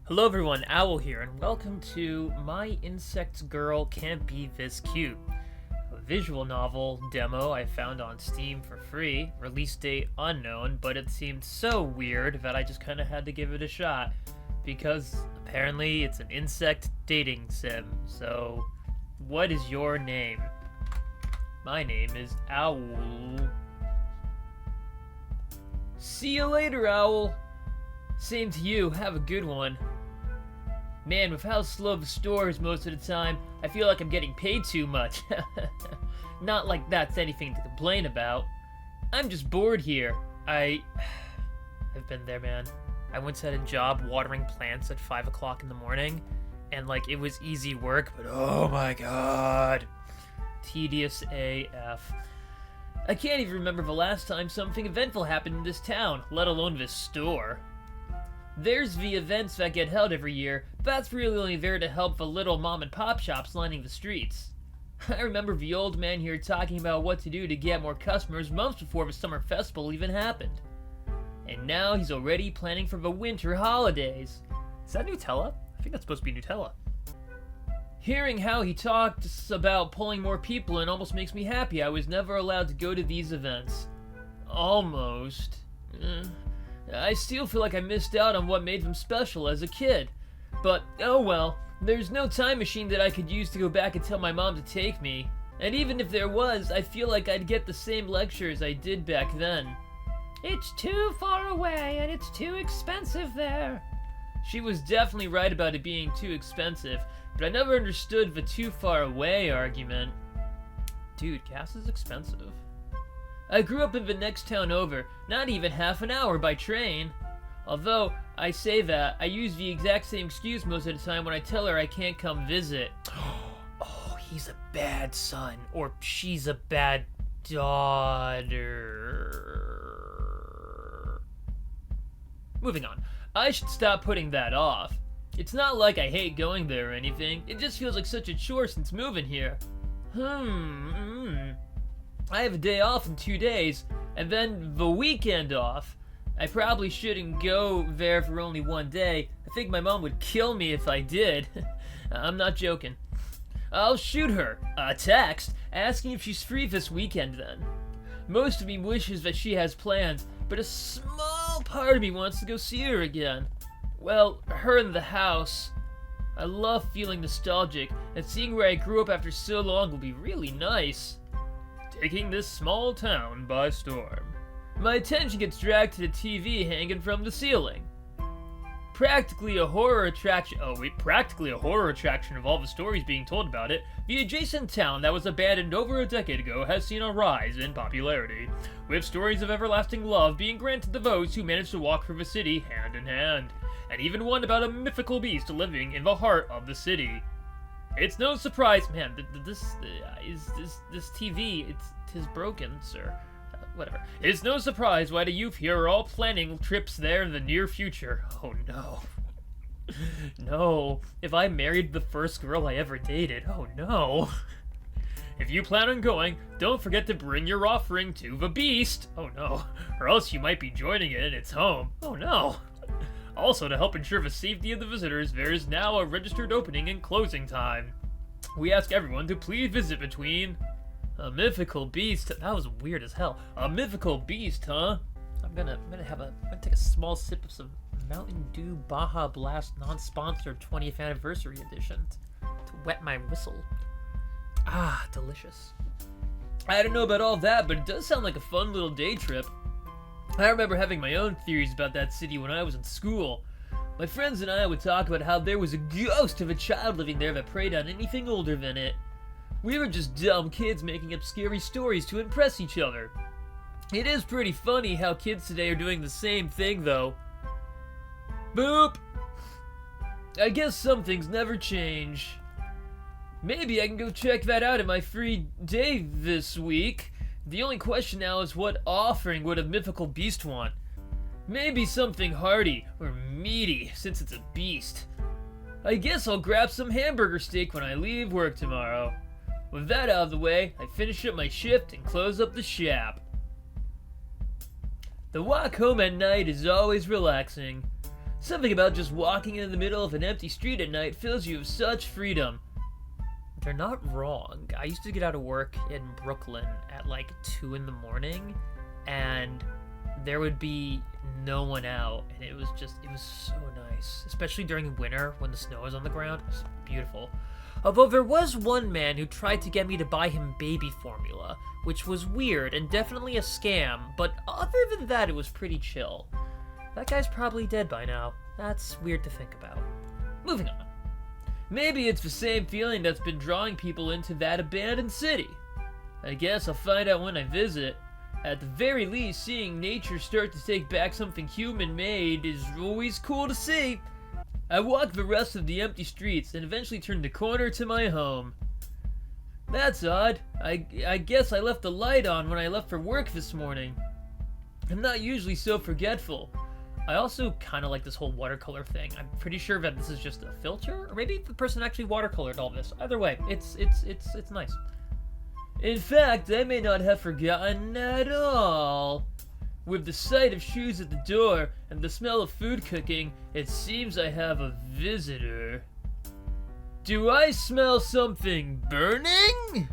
Hello everyone, Owl here, and welcome to My Insect Girl Can't Be This Cute, a visual novel demo I found on Steam for free, release date unknown, but it seemed so weird that I just kinda had to give it a shot, because apparently it's an insect dating sim. So, what is your name? My name is Owl. See you later, Owl! Same to you, have a good one. Man, with how slow the store is most of the time, I feel like I'm getting paid too much. Not like that's anything to complain about. I'm just bored here. I've been there, man. I once had a job watering plants at 5 o'clock in the morning, and like, it was easy work, but oh my god. Tedious AF. I can't even remember the last time something eventful happened in this town, let alone this store. There's the events that get held every year, but that's really only there to help the little mom and pop shops lining the streets. I remember the old man here talking about what to do to get more customers months before the summer festival even happened. And now he's already planning for the winter holidays. Is that Nutella? I think that's supposed to be Nutella. Hearing how he talked about pulling more people in almost makes me happy I was never allowed to go to these events. Almost. I still feel like I missed out on what made them special as a kid. But, oh well, there's no time machine that I could use to go back and tell my mom to take me. And even if there was, I feel like I'd get the same lectures I did back then. It's too far away and it's too expensive there. She was definitely right about it being too expensive, but I never understood the too far away argument. Dude, gas is expensive. I grew up in the next town over, not even half an hour by train. Although, I say that, I use the exact same excuse most of the time when I tell her I can't come visit. Oh, he's a bad son, or she's a bad daughter. Moving on. I should stop putting that off. It's not like I hate going there or anything, it just feels like such a chore since moving here. I have a day off in 2 days, and then the weekend off. I probably shouldn't go there for only 1 day. I think my mom would kill me if I did. I'm not joking. I'll shoot her a text asking if she's free this weekend then. Most of me wishes that she has plans, but a small part of me wants to go see her again. Well, her in the house. I love feeling nostalgic, and seeing where I grew up after so long will be really nice. Taking this small town by storm. My attention gets dragged to the TV hanging from the ceiling. Practically a horror attraction of all the stories being told about it, the adjacent town that was abandoned over a decade ago has seen a rise in popularity, with stories of everlasting love being granted to those who managed to walk through the city hand in hand, and even one about a mythical beast living in the heart of the city. It's no surprise, man. This TV, tis broken, sir. Whatever. It's no surprise why the youth here are all planning trips there in the near future. Oh no. No. If I married the first girl I ever dated, oh no. If you plan on going, don't forget to bring your offering to the beast. Oh no. Or else you might be joining it in its home. Oh no. Also, to help ensure the safety of the visitors, there is now a registered opening and closing time. We ask everyone to please visit between... A mythical beast? That was weird as hell. A mythical beast, huh? I'm gonna take a small sip of some Mountain Dew Baja Blast non-sponsored 20th anniversary edition to wet my whistle. Ah, delicious. I don't know about all that, but it does sound like a fun little day trip. I remember having my own theories about that city when I was in school. My friends and I would talk about how there was a ghost of a child living there that preyed on anything older than it. We were just dumb kids making up scary stories to impress each other. It is pretty funny how kids today are doing the same thing, though. Boop! I guess some things never change. Maybe I can go check that out in my free day this week. The only question now is what offering would a mythical beast want? Maybe something hearty or meaty, since it's a beast. I guess I'll grab some hamburger steak when I leave work tomorrow. With that out of the way, I finish up my shift and close up the shop. The walk home at night is always relaxing. Something about just walking in the middle of an empty street at night fills you with such freedom. They're not wrong. I used to get out of work in Brooklyn at like 2 in the morning, and there would be no one out, and it was so nice, especially during winter when the snow is on the ground. It was beautiful. Although there was one man who tried to get me to buy him baby formula, which was weird and definitely a scam, but other than that, it was pretty chill. That guy's probably dead by now. That's weird to think about. Moving on. Maybe it's the same feeling that's been drawing people into that abandoned city. I guess I'll find out when I visit. At the very least, seeing nature start to take back something human-made is always cool to see. I walk the rest of the empty streets and eventually turn the corner to my home. That's odd. I guess I left the light on when I left for work this morning. I'm not usually so forgetful. I also kind of like this whole watercolor thing. I'm pretty sure that this is just a filter, or maybe the person actually watercolored all this. Either way, it's nice. In fact, I may not have forgotten at all. With the sight of shoes at the door and the smell of food cooking, it seems I have a visitor. Do I smell something burning?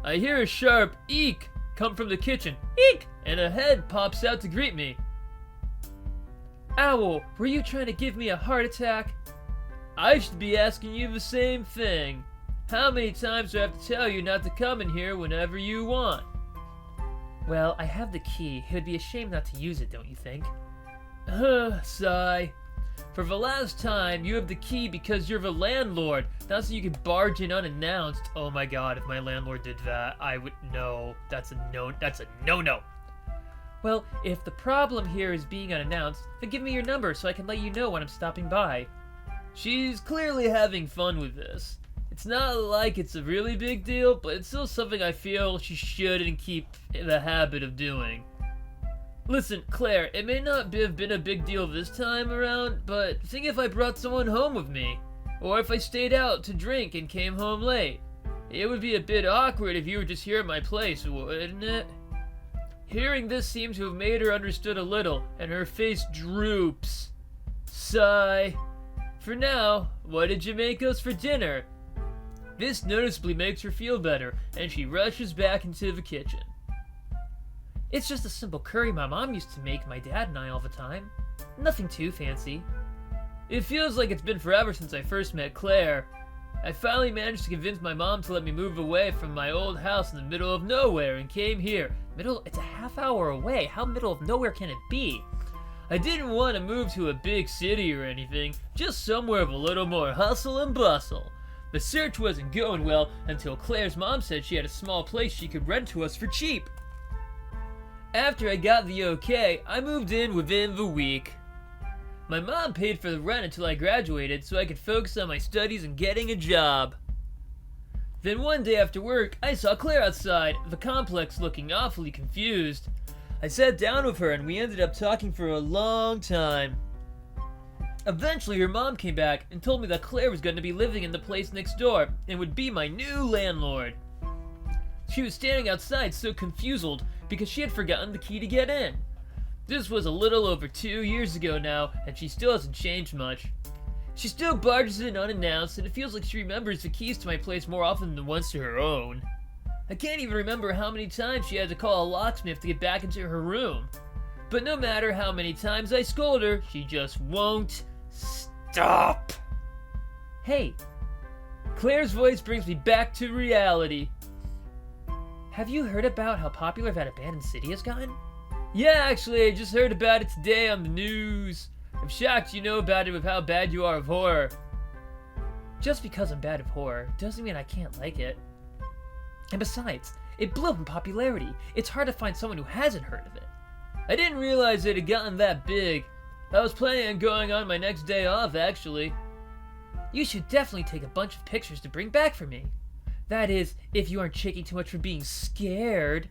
I hear a sharp eek come from the kitchen. Eek! And a head pops out to greet me. Owl, were you trying to give me a heart attack? I should be asking you the same thing. How many times do I have to tell you not to come in here whenever you want? Well, I have the key. It would be a shame not to use it, don't you think? Sigh. For the last time, you have the key because you're the landlord, not so you can barge in unannounced. Oh my god, if my landlord did that, I would know. That's a no-no. Well, if the problem here is being unannounced, then give me your number so I can let you know when I'm stopping by. She's clearly having fun with this. It's not like it's a really big deal, but it's still something I feel she shouldn't keep in the habit of doing. Listen, Claire, it may not have been a big deal this time around, but think if I brought someone home with me. Or if I stayed out to drink and came home late. It would be a bit awkward if you were just here at my place, wouldn't it? Hearing this seems to have made her understood a little, and her face droops. Sigh. For now, what did you make us for dinner? This noticeably makes her feel better, and she rushes back into the kitchen. It's just a simple curry my mom used to make my dad and I all the time. Nothing too fancy. It feels like it's been forever since I first met Claire. I finally managed to convince my mom to let me move away from my old house in the middle of nowhere and came here. It's a half hour away. How middle of nowhere can it be? I didn't want to move to a big city or anything, just somewhere with a little more hustle and bustle. The search wasn't going well until Claire's mom said she had a small place she could rent to us for cheap. After I got the okay, I moved in within the week. My mom paid for the rent until I graduated so I could focus on my studies and getting a job. Then one day after work, I saw Claire outside, the complex looking awfully confused. I sat down with her and we ended up talking for a long time. Eventually her mom came back and told me that Claire was going to be living in the place next door and would be my new landlord. She was standing outside so confused because she had forgotten the key to get in. This was a little over 2 years ago now, and she still hasn't changed much. She still barges in unannounced, and it feels like she remembers the keys to my place more often than once to her own. I can't even remember how many times she had to call a locksmith to get back into her room. But no matter how many times I scold her, she just won't stop. Hey, Claire's voice brings me back to reality. Have you heard about how popular that abandoned city has gotten? Yeah, actually, I just heard about it today on the news. I'm shocked you know about it with how bad you are of horror. Just because I'm bad of horror doesn't mean I can't like it. And besides, it blew up in popularity. It's hard to find someone who hasn't heard of it. I didn't realize it had gotten that big. I was planning on going on my next day off, actually. You should definitely take a bunch of pictures to bring back for me. That is, if you aren't shaking too much from being scared.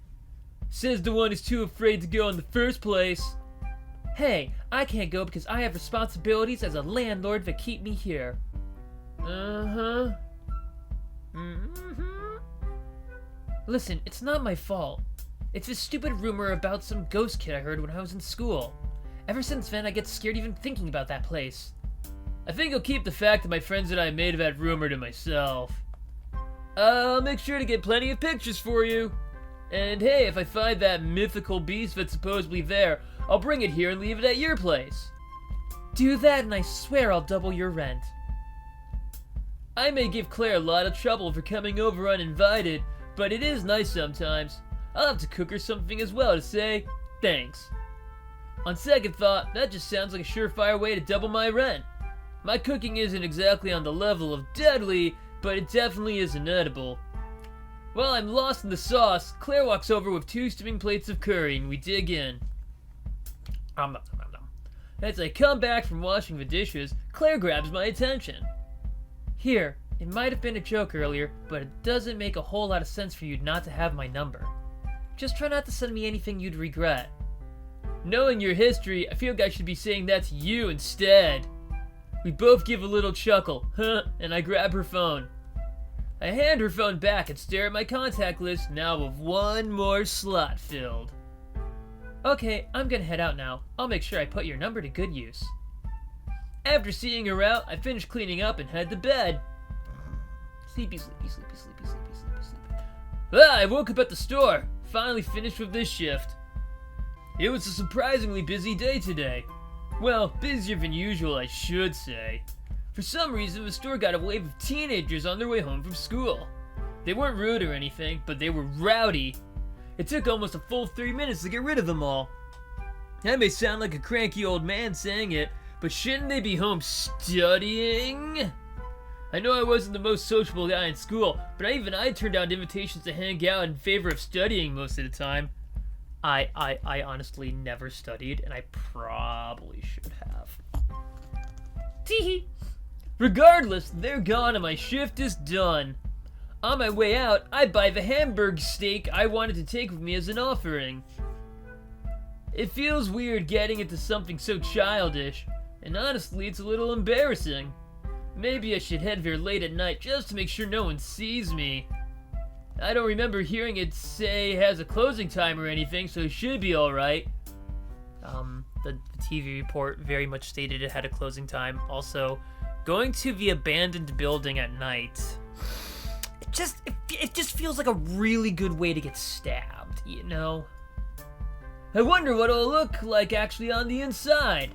Says the one who's too afraid to go in the first place. Hey, I can't go because I have responsibilities as a landlord that keep me here. Uh-huh. Mm-hmm. Listen, it's not my fault. It's this stupid rumor about some ghost kid I heard when I was in school. Ever since then, I get scared even thinking about that place. I think I'll keep the fact that my friends and I made of that rumor to myself. I'll make sure to get plenty of pictures for you. And hey, if I find that mythical beast that's supposedly there, I'll bring it here and leave it at your place. Do that and I swear I'll double your rent. I may give Claire a lot of trouble for coming over uninvited, but it is nice sometimes. I'll have to cook her something as well to say thanks. On second thought, that just sounds like a surefire way to double my rent. My cooking isn't exactly on the level of deadly, but it definitely isn't edible. While I'm lost in the sauce, Claire walks over with 2 steaming plates of curry and we dig in. As I come back from washing the dishes, Claire grabs my attention. Here, it might have been a joke earlier, but it doesn't make a whole lot of sense for you not to have my number. Just try not to send me anything you'd regret. Knowing your history, I feel like I should be saying that to you instead. We both give a little chuckle, and I grab her phone. I hand her phone back and stare at my contact list, now with 1 more slot filled. Okay, I'm gonna head out now. I'll make sure I put your number to good use. After seeing her out, I finish cleaning up and head to bed. Sleepy, sleepy, sleepy, sleepy, sleepy, sleepy, sleepy. I woke up at the store. Finally finished with this shift. It was a surprisingly busy day today. Well, busier than usual, I should say. For some reason, the store got a wave of teenagers on their way home from school. They weren't rude or anything, but they were rowdy. It took almost a full 3 minutes to get rid of them all. I may sound like a cranky old man saying it, but shouldn't they be home studying? I know I wasn't the most sociable guy in school, but even I turned down invitations to hang out in favor of studying most of the time. I honestly never studied, and I probably should have. Teehee. Regardless, they're gone and my shift is done. On my way out, I buy the Hamburg steak I wanted to take with me as an offering. It feels weird getting into something so childish, and honestly, it's a little embarrassing. Maybe I should head there late at night just to make sure no one sees me. I don't remember hearing it say it has a closing time or anything, so it should be alright. The TV report very much stated it had a closing time. Also, going to the abandoned building at night, it just feels like a really good way to get stabbed, you know? I wonder what it'll look like actually on the inside.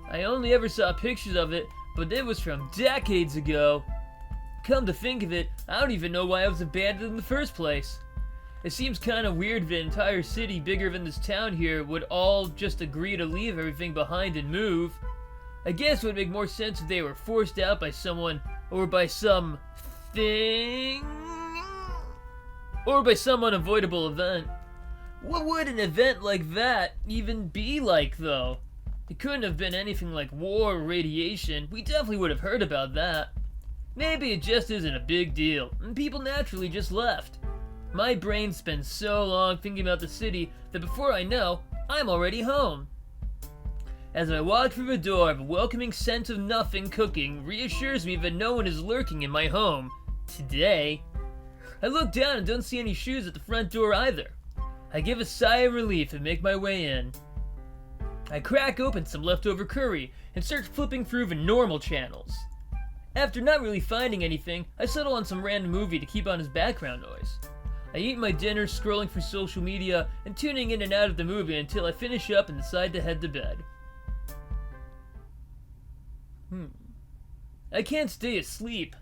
I only ever saw pictures of it, but it was from decades ago. Come to think of it, I don't even know why it was abandoned in the first place. It seems kind of weird that an entire city bigger than this town here would all just agree to leave everything behind and move. I guess it would make more sense if they were forced out by someone, or by some thing, or by some unavoidable event. What would an event like that even be like, though? It couldn't have been anything like war or radiation. We definitely would have heard about that. Maybe it just isn't a big deal, and people naturally just left. My brain spends so long thinking about the city that before I know, I'm already home. As I walk through the door, the welcoming scent of nothing cooking reassures me that no one is lurking in my home. Today. I look down and don't see any shoes at the front door either. I give a sigh of relief and make my way in. I crack open some leftover curry and start flipping through the normal channels. After not really finding anything, I settle on some random movie to keep on as background noise. I eat my dinner, scrolling through social media and tuning in and out of the movie until I finish up and decide to head to bed. I can't stay asleep.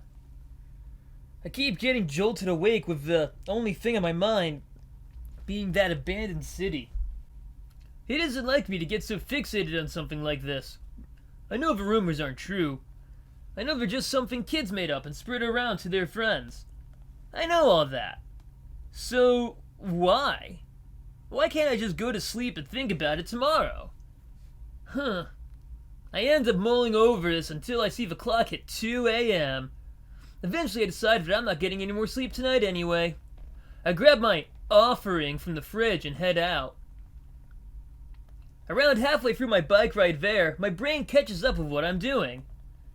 I keep getting jolted awake with the only thing on my mind being that abandoned city. It isn't like me to get so fixated on something like this. I know the rumors aren't true. I know they're just something kids made up and spread around to their friends. I know all that. So, why? Why can't I just go to sleep and think about it tomorrow? I end up mulling over this until I see the clock hit 2 a.m. Eventually I decide that I'm not getting any more sleep tonight anyway. I grab my offering from the fridge and head out. Around halfway through my bike ride there, my brain catches up with what I'm doing.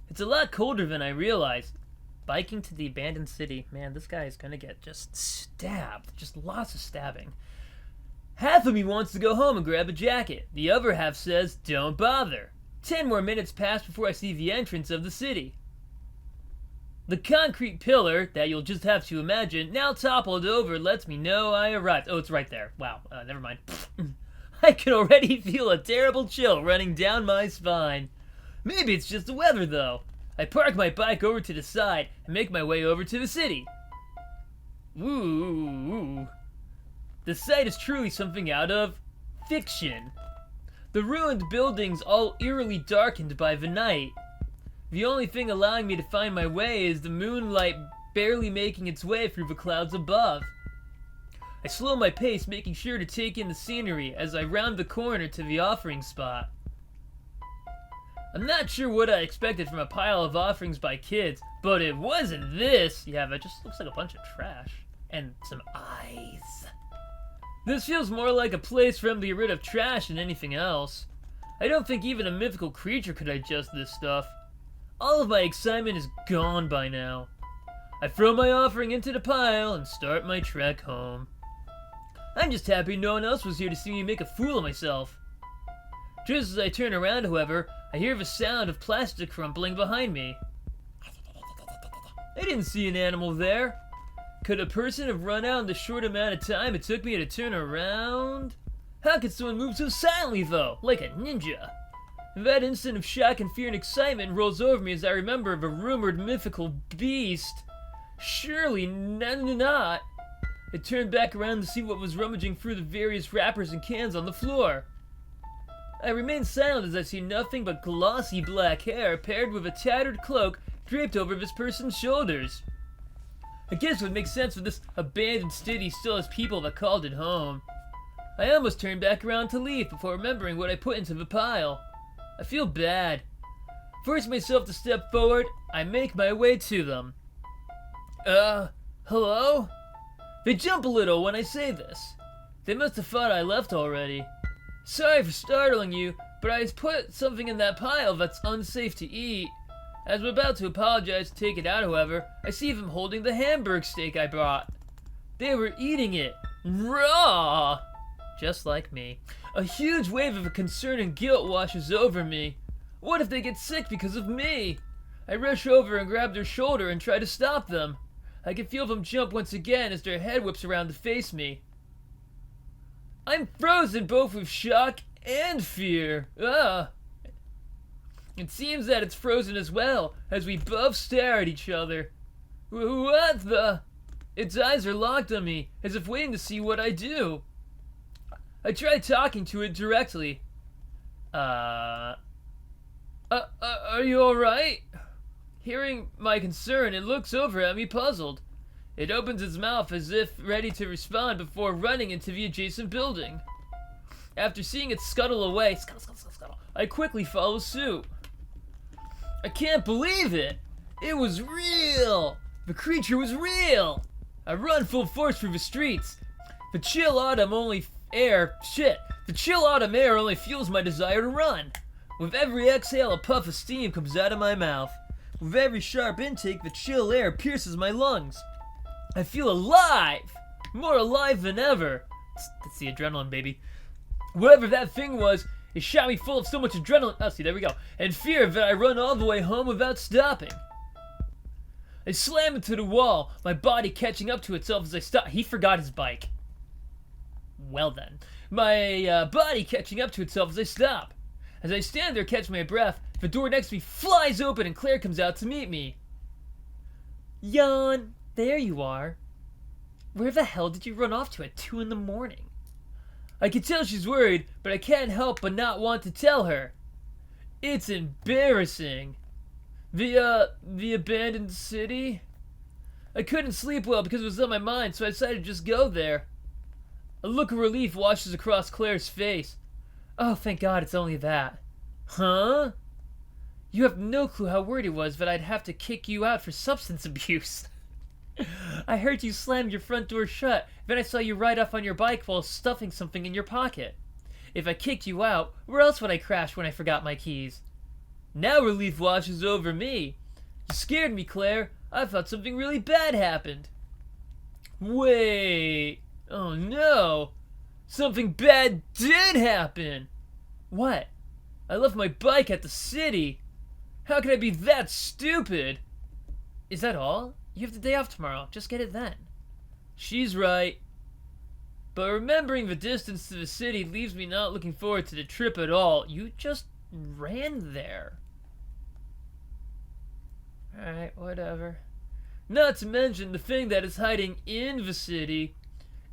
It's a lot colder than I realized. Biking to the abandoned city. Man, this guy is gonna get just stabbed. Just lots of stabbing. Half of me wants to go home and grab a jacket. The other half says, don't bother. 10 more minutes pass before I see the entrance of the city. The concrete pillar, that you'll just have to imagine, now toppled over, lets me know I arrived. Oh, it's right there. Wow, never mind. I can already feel a terrible chill running down my spine. Maybe it's just the weather, though. I park my bike over to the side and make my way over to the city. Ooh. The sight is truly something out of fiction. The ruined buildings all eerily darkened by the night. The only thing allowing me to find my way is the moonlight barely making its way through the clouds above. I slow my pace, making sure to take in the scenery as I round the corner to the offering spot. I'm not sure what I expected from a pile of offerings by kids, but it wasn't this. Yeah, that just looks like a bunch of trash. And some eyes. This feels more like a place for them to get rid of trash than anything else. I don't think even a mythical creature could digest this stuff. All of my excitement is gone by now. I throw my offering into the pile and start my trek home. I'm just happy no one else was here to see me make a fool of myself. Just as I turn around, however, I hear the sound of plastic crumpling behind me. I didn't see an animal there. Could a person have run out in the short amount of time it took me to turn around? How could someone move so silently, though, like a ninja? That instant of shock and fear and excitement rolls over me as I remember the rumored mythical beast. Surely not. I turned back around to see what was rummaging through the various wrappers and cans on the floor. I remain silent as I see nothing but glossy black hair paired with a tattered cloak draped over this person's shoulders. I guess it would make sense if this abandoned city still has people that called it home. I almost turned back around to leave before remembering what I put into the pile. I feel bad. Force myself to step forward, I make my way to them. Hello? They jump a little when I say this. They must have thought I left already. Sorry for startling you, but I put something in that pile that's unsafe to eat. As I'm about to apologize to take it out, however, I see them holding the hamburg steak I brought. They were eating it raw! Just like me. A huge wave of concern and guilt washes over me. What if they get sick because of me? I rush over and grab their shoulder and try to stop them. I can feel them jump once again as their head whips around to face me. I'm frozen both with shock and fear. It seems that it's frozen as well, as we both stare at each other. What the? Its eyes are locked on me, as if waiting to see what I do. I try talking to it directly. Are you alright? Hearing my concern, it looks over at me puzzled. It opens its mouth as if ready to respond before running into the adjacent building. After seeing it scuttle away, scuttle, I quickly follow suit. I can't believe it! It was real! The creature was real! I run full force through the streets. The chill autumn air only fuels my desire to run. With every exhale, a puff of steam comes out of my mouth. With every sharp intake, the chill air pierces my lungs. I feel alive! More alive than ever. That's the adrenaline, baby. Whatever that thing was, it shot me full of so much adrenaline. Oh, see, there we go. And fear that I run all the way home without stopping. I slam into the wall, my body catching up to itself as I stop. He forgot his bike. Well then. My body catching up to itself as I stop. As I stand there catching my breath, the door next to me flies open and Claire comes out to meet me. Yawn, there you are. Where the hell did you run off to at 2 in the morning? I can tell she's worried, but I can't help but not want to tell her. It's embarrassing. The abandoned city? I couldn't sleep well because it was on my mind, so I decided to just go there. A look of relief washes across Claire's face. Oh, thank God it's only that. Huh? You have no clue how worried it was that I'd have to kick you out for substance abuse. I heard you slam your front door shut, then I saw you ride off on your bike while stuffing something in your pocket. If I kicked you out, where else would I crash when I forgot my keys? Now relief washes over me. You scared me, Claire. I thought something really bad happened. Wait. Oh no. Something bad did happen! What? I left my bike at the city! How could I be that stupid? Is that all? You have the day off tomorrow. Just get it then. She's right. But remembering the distance to the city leaves me not looking forward to the trip at all. You just ran there. Alright, whatever. Not to mention the thing that is hiding in the city.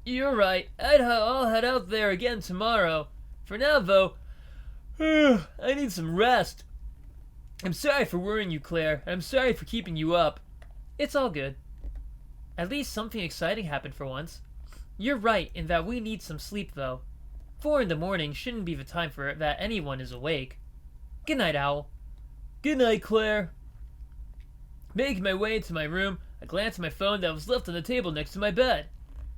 You're right. I'll head out there again tomorrow. For now, though, I need some rest. I'm sorry for worrying you, Claire. I'm sorry for keeping you up. It's all good. At least something exciting happened for once. You're right in that we need some sleep, though. 4 in the morning shouldn't be the time for that anyone is awake. Good night, Owl. Good night, Claire. Making my way into my room, I glanced at my phone that was left on the table next to my bed.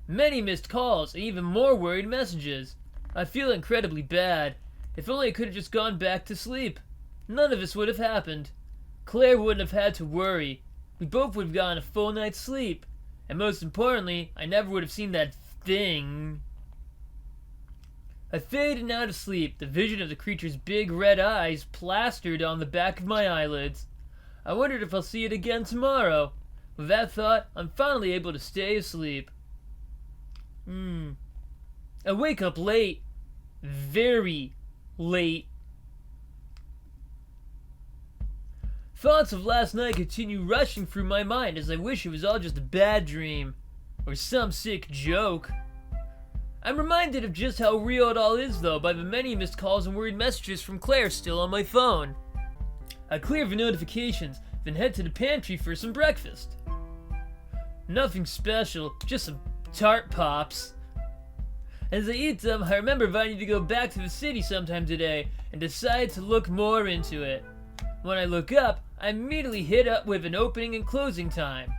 Many missed calls and even more worried messages. I feel incredibly bad. If only I could have just gone back to sleep. None of this would have happened. Claire wouldn't have had to worry. We both would have gotten a full night's sleep. And most importantly, I never would have seen that thing. I faded out of sleep, the vision of the creature's big red eyes plastered on the back of my eyelids. I wondered if I'll see it again tomorrow. With that thought, I'm finally able to stay asleep. I wake up late. Very late. Thoughts of last night continue rushing through my mind as I wish it was all just a bad dream. Or some sick joke. I'm reminded of just how real it all is, though, by the many missed calls and worried messages from Claire still on my phone. I clear the notifications, then head to the pantry for some breakfast. Nothing special, just some tart pops. As I eat them, I remember wanting to go back to the city sometime today, and decide to look more into it. When I look up, I immediately hit up with an opening and closing time.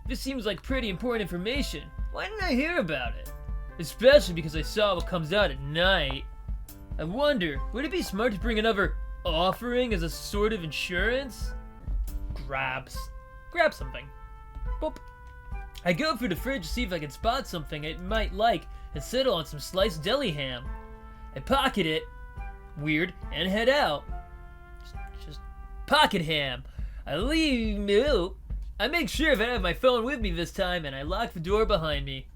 This seems like pretty important information. Why didn't I hear about it? Especially because I saw what comes out at night. I wonder, would it be smart to bring another offering as a sort of insurance? Grab something. Boop. I go through the fridge to see if I can spot something I might like and settle on some sliced deli ham. I pocket it, weird, and head out. Just pocket ham. I make sure that I have my phone with me this time, and I lock the door behind me.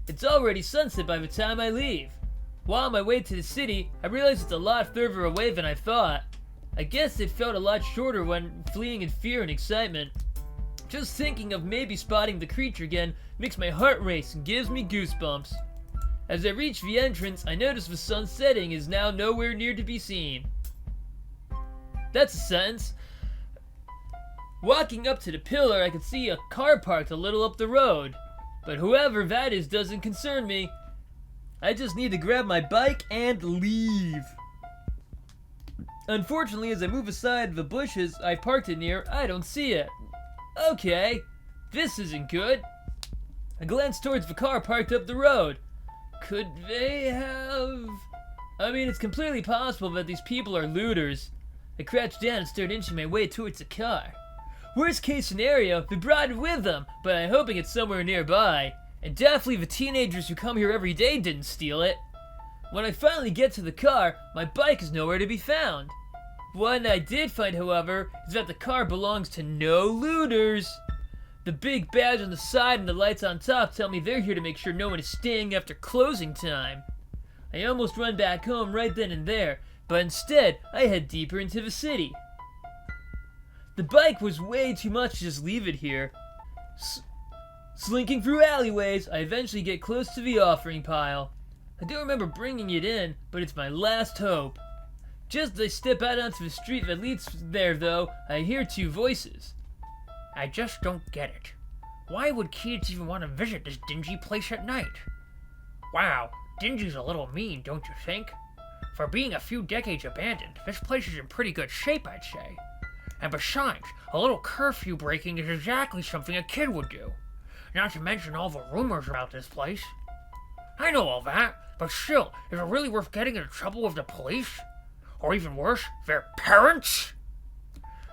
It's already sunset by the time I leave. While on my way to the city, I realize it's a lot further away than I thought. I guess it felt a lot shorter when fleeing in fear and excitement. Just thinking of maybe spotting the creature again makes my heart race and gives me goosebumps. As I reach the entrance, I notice the sun setting is now nowhere near to be seen. That's a sentence. Walking up to the pillar, I can see a car parked a little up the road. But whoever that is doesn't concern me. I just need to grab my bike and leave. Unfortunately, as I move aside the bushes I parked it near, I don't see it. Okay, this isn't good. I glance towards the car parked up the road. Could they have... it's completely possible that these people are looters. I crouch down and start inching my way towards the car. Worst case scenario, they brought it with them, but I'm hoping it's somewhere nearby. And definitely the teenagers who come here every day didn't steal it. When I finally get to the car, my bike is nowhere to be found. One I did find, however, is that the car belongs to no looters. The big badge on the side and the lights on top tell me they're here to make sure no one is staying after closing time. I almost run back home right then and there, but instead I head deeper into the city. The bike was way too much to just leave it here. Slinking through alleyways, I eventually get close to the offering pile. I don't remember bringing it in, but it's my last hope. Just as I step out onto the street that leads there, though, I hear 2 voices. I just don't get it. Why would kids even want to visit this dingy place at night? Wow, dingy's a little mean, don't you think? For being a few decades abandoned, this place is in pretty good shape, I'd say. And besides, a little curfew breaking is exactly something a kid would do. Not to mention all the rumors about this place. I know all that, but still, is it really worth getting into trouble with the police? Or even worse, their parents?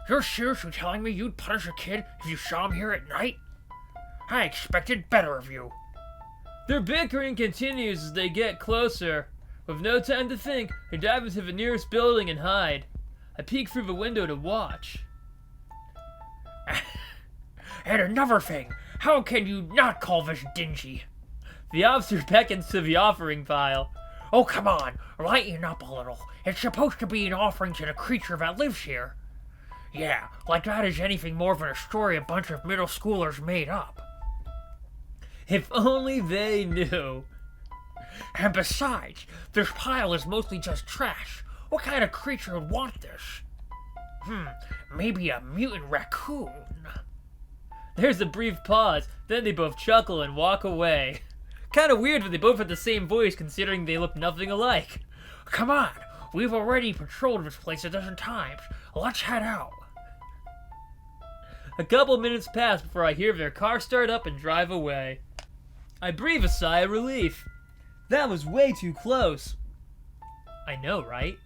You're seriously telling me you'd punish a kid if you saw him here at night? I expected better of you. Their bickering continues as they get closer. With no time to think, I dive into the nearest building and hide. I peek through the window to watch. And another thing, how can you not call this dingy? The officer beckons to the offering pile. Oh, come on, lighten up a little. It's supposed to be an offering to the creature that lives here. Yeah, like that is anything more than a story a bunch of middle schoolers made up. If only they knew. And besides, this pile is mostly just trash. What kind of creature would want this? Maybe a mutant raccoon. There's a brief pause, then they both chuckle and walk away. Kinda weird that they both have the same voice considering they look nothing alike. Come on, we've already patrolled this place a dozen times. Let's head out. A couple minutes pass before I hear their car start up and drive away. I breathe a sigh of relief. That was way too close. I know, right?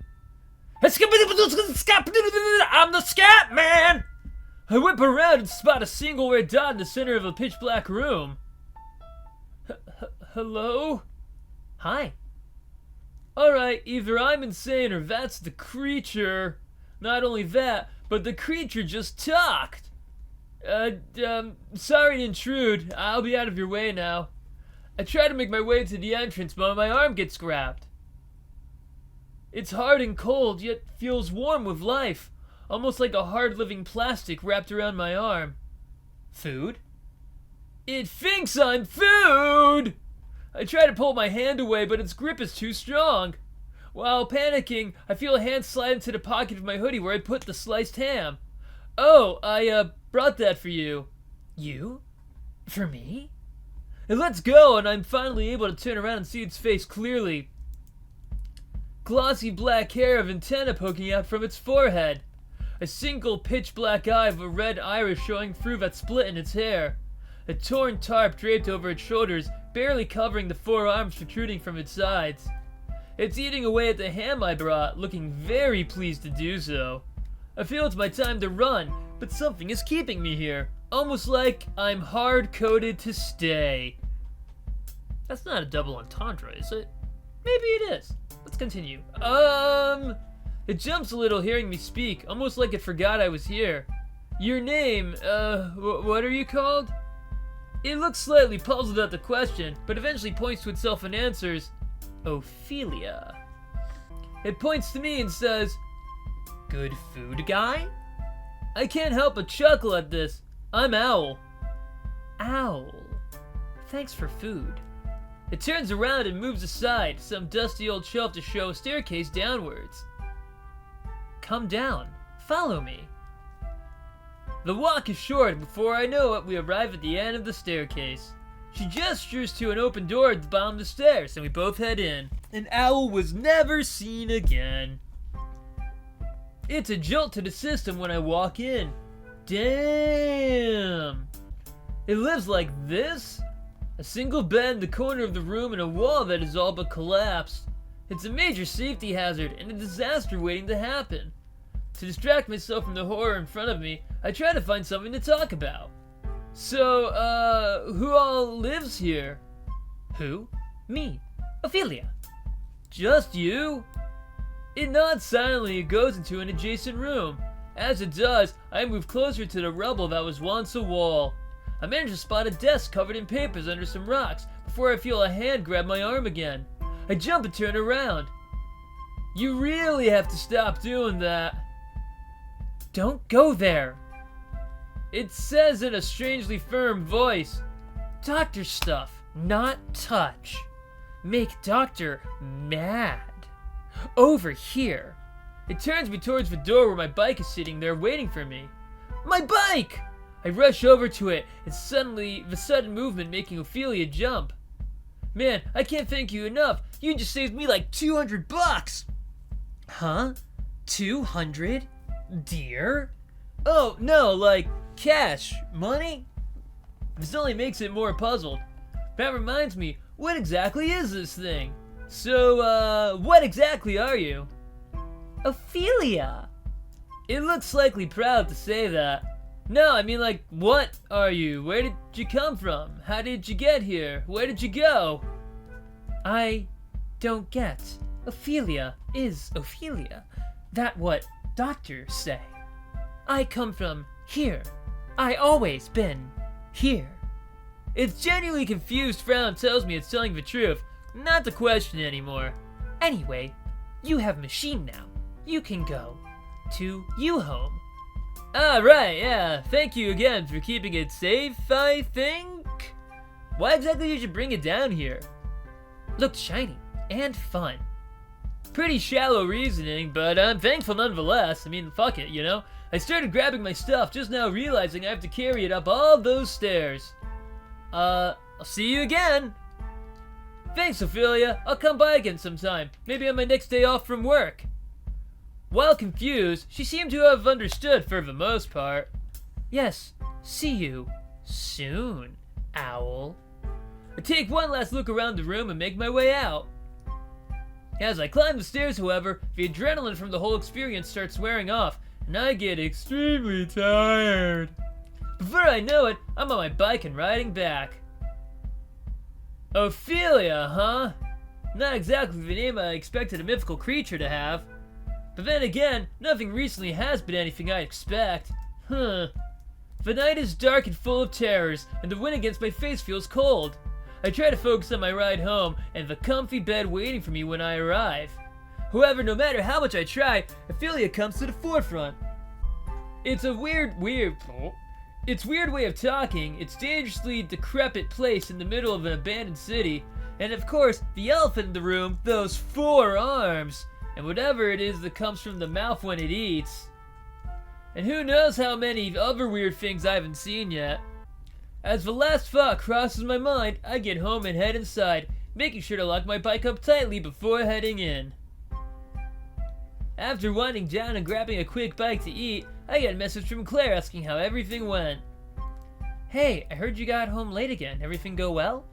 I'm the Scat Man! I whip around and spot a single red dot in the center of a pitch black room. Hello? Hi. Alright, either I'm insane or that's the creature. Not only that, but the creature just talked. Sorry to intrude. I'll be out of your way now. I try to make my way to the entrance, but my arm gets grabbed. It's hard and cold, yet feels warm with life. Almost like a hard living plastic wrapped around my arm. Food? It thinks I'm food! I try to pull my hand away, but its grip is too strong. While panicking, I feel a hand slide into the pocket of my hoodie where I put the sliced ham. Oh, I brought that for you. You? For me? It lets go, and I'm finally able to turn around and see its face clearly. Glossy black hair of antenna poking out from its forehead. A single pitch black eye with a red iris showing through that split in its hair. A torn tarp draped over its shoulders, barely covering the four arms protruding from its sides. It's eating away at the ham I brought, looking very pleased to do so. I feel it's my time to run, but something is keeping me here. Almost like I'm hard-coded to stay. That's not a double entendre, is it? Maybe it is. Let's continue. It jumps a little hearing me speak, almost like it forgot I was here. Your name, what are you called? It looks slightly puzzled at the question, but eventually points to itself and answers, Ophelia. It points to me and says, Good food guy? I can't help but chuckle at this. I'm Owl. Owl. Thanks for food. It turns around and moves aside, some dusty old shelf to show a staircase downwards. Come down. Follow me. The walk is short, and before I know it, we arrive at the end of the staircase. She gestures to an open door at the bottom of the stairs, and we both head in. And Owl was never seen again. It's a jolt to the system when I walk in. Damn! It lives like this? A single bed in the corner of the room and a wall that is all but collapsed. It's a major safety hazard and a disaster waiting to happen. To distract myself from the horror in front of me, I try to find something to talk about. So, who all lives here? Who? Me. Ophelia. Just you? It nods silently and goes into an adjacent room. As it does, I move closer to the rubble that was once a wall. I manage to spot a desk covered in papers under some rocks before I feel a hand grab my arm again. I jump and turn around. You really have to stop doing that. Don't go there. It says in a strangely firm voice, Doctor stuff, not touch. Make Doctor mad. Over here. It turns me towards the door where my bike is sitting there waiting for me. My bike! I rush over to it, and suddenly, the sudden movement making Ophelia jump. Man, I can't thank you enough. You just saved me like $200. Huh? 200? Dear? Oh, no, like cash. Money? This only makes it more puzzled. That reminds me, what exactly is this thing? So, what exactly are you? Ophelia! It looks slightly proud to say that. No, I mean, like, what are you? Where did you come from? How did you get here? Where did you go? I don't get. Ophelia is Ophelia. That what doctors say. I come from here. I always been here. Its genuinely confused frown tells me it's telling the truth, not to question anymore. Anyway, you have machine now. You can go to you home. Ah, right, yeah. Thank you again for keeping it safe, I think? Why exactly did you bring it down here? Looked shiny and fun. Pretty shallow reasoning, but I'm thankful nonetheless. I mean, fuck it, you know? I started grabbing my stuff, just now realizing I have to carry it up all those stairs. I'll see you again. Thanks, Ophelia. I'll come by again sometime. Maybe on my next day off from work. While confused, she seemed to have understood for the most part. Yes, see you soon, Owl. I take one last look around the room and make my way out. As I climb the stairs, however, the adrenaline from the whole experience starts wearing off, and I get extremely tired. Before I know it, I'm on my bike and riding back. Ophelia, huh? Not exactly the name I expected a mythical creature to have. But then again, nothing recently has been anything I'd expect. The night is dark and full of terrors, and the wind against my face feels cold. I try to focus on my ride home and the comfy bed waiting for me when I arrive. However, no matter how much I try, Ophelia comes to the forefront. It's a weird way of talking. It's dangerously decrepit place in the middle of an abandoned city. And of course, the elephant in the room, those 4 arms. And whatever it is that comes from the mouth when it eats. And who knows how many other weird things I haven't seen yet. As the last thought crosses my mind, I get home and head inside, making sure to lock my bike up tightly before heading in. After winding down and grabbing a quick bite to eat, I get a message from Claire asking how everything went. Hey, I heard you got home late again. Everything go well?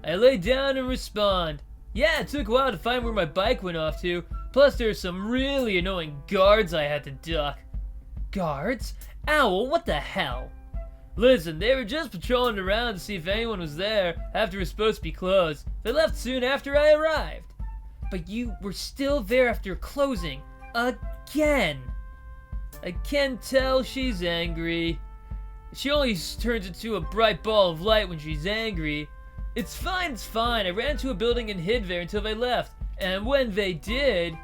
I lay down and respond. Yeah, it took a while to find where my bike went off to. Plus, there's some really annoying guards I had to duck. Guards? Owl, what the hell? Listen, they were just patrolling around to see if anyone was there after it was supposed to be closed. They left soon after I arrived. But you were still there after closing. Again. I can tell she's angry. She only turns into a bright ball of light when she's angry. It's fine, it's fine. I ran to a building and hid there until they left. And when they did,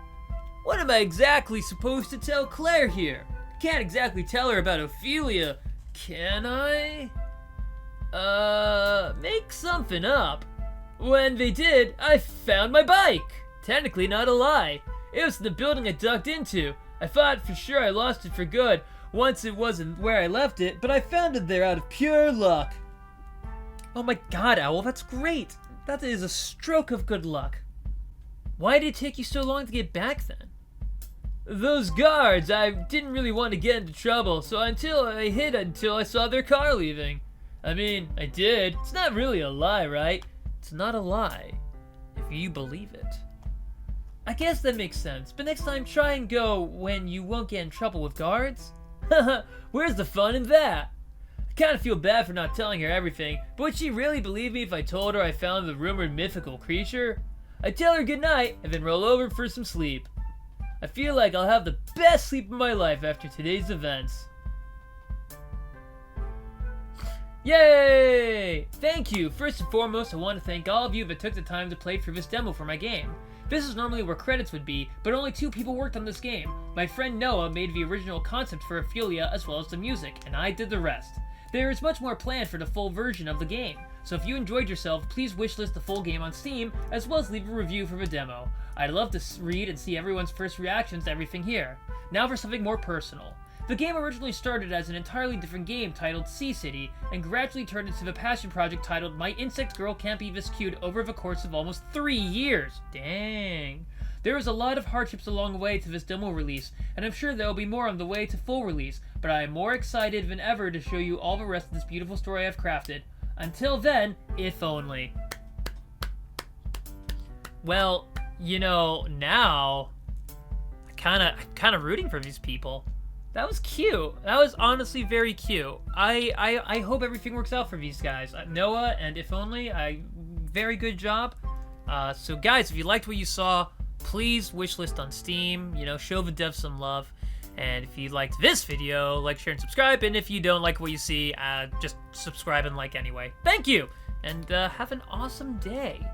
what am I exactly supposed to tell Claire here? Can't exactly tell her about Ophelia, can I? Make something up. When they did, I found my bike. Technically not a lie. It was in the building I ducked into. I thought for sure I lost it for good once it wasn't where I left it, but I found it there out of pure luck. Oh my god, Owl, that's great. That is a stroke of good luck. Why did it take you so long to get back then? Those guards, I didn't really want to get into trouble, so I hid until I saw their car leaving. I mean, I did. It's not really a lie, right? It's not a lie, if you believe it. I guess that makes sense, but next time try and go when you won't get in trouble with guards. Haha, where's the fun in that? I kinda feel bad for not telling her everything, but would she really believe me if I told her I found the rumored mythical creature? I tell her goodnight and then roll over for some sleep. I feel like I'll have the best sleep of my life after today's events. Yay! Thank you! First and foremost, I want to thank all of you that took the time to play through this demo for my game. This is normally where credits would be, but only 2 people worked on this game. My friend Noah made the original concept for Ophelia as well as the music, and I did the rest. There is much more planned for the full version of the game, so if you enjoyed yourself, please wishlist the full game on Steam, as well as leave a review for the demo. I'd love to read and see everyone's first reactions to everything here. Now for something more personal. The game originally started as an entirely different game titled Sea City, and gradually turned into the passion project titled My Insect Girl Can't Be This Cute over the course of almost 3 years. Dang. There was a lot of hardships along the way to this demo release, and I'm sure there will be more on the way to full release, but I am more excited than ever to show you all the rest of this beautiful story I've crafted. Until then, if only. Well, you know, now I'm kind of rooting for these people. That was cute. That was honestly very cute. I hope everything works out for these guys. Noah and If Only, very good job. So guys, if you liked what you saw, please wishlist on Steam. You know, show the devs some love. And if you liked this video, like, share, and subscribe. And if you don't like what you see, just subscribe and like anyway. Thank you, and have an awesome day.